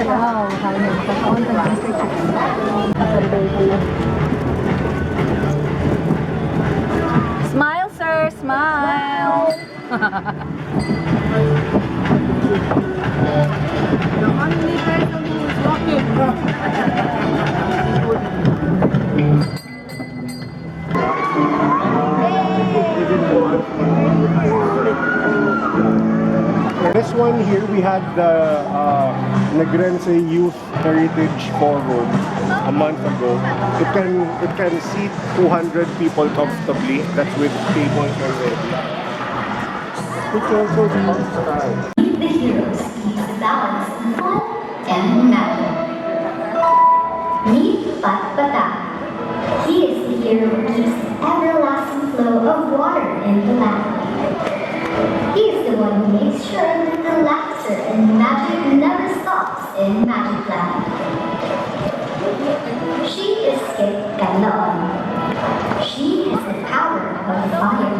Wow, kaya magkakaon pa ng Smile, sir! Smile! This one here, we had the Negros Youth Heritage Forum a month ago. It can seat 200 people comfortably. That's with tables already. It's also the Meet the heroes keeps the balance in fun and magic. Meet Patpata. He is the hero who keeps the everlasting flow of water in the land. He is the one who makes sure that the laughter and magic never stops in Magikland. She is Skip Galaon. She has the power of fire.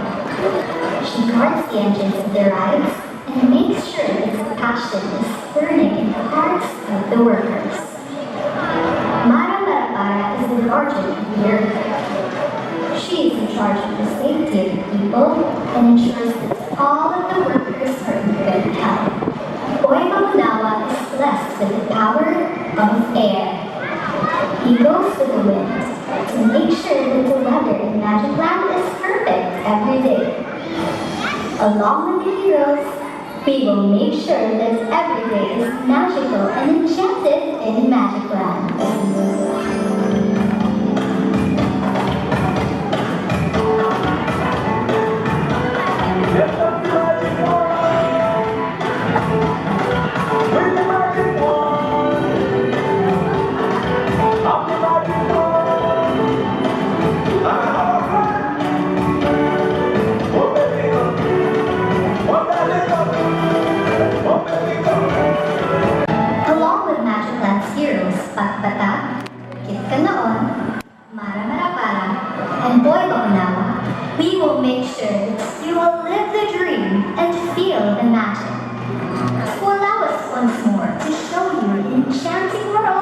She guards the engines of the rides and makes sure that the passion is burning in the hearts of the workers. Mara Marapara is the guardian of the earth. She is in charge of the safety of the people and ensures that all of the workers are in good health. Boy Mamunawa is blessed with the power of air. He goes with the wind to make sure that the weather in Magikland is perfect every day. Along with the heroes, we will make sure that every day is magical and enchanted in Magikland. Along with Magikland's heroes, Patpata, Kitkanaon, Mara Marapara, and Boy Baunawa, we will make sure that you will live the dream and feel the magic. So allow us once more to show you an enchanting world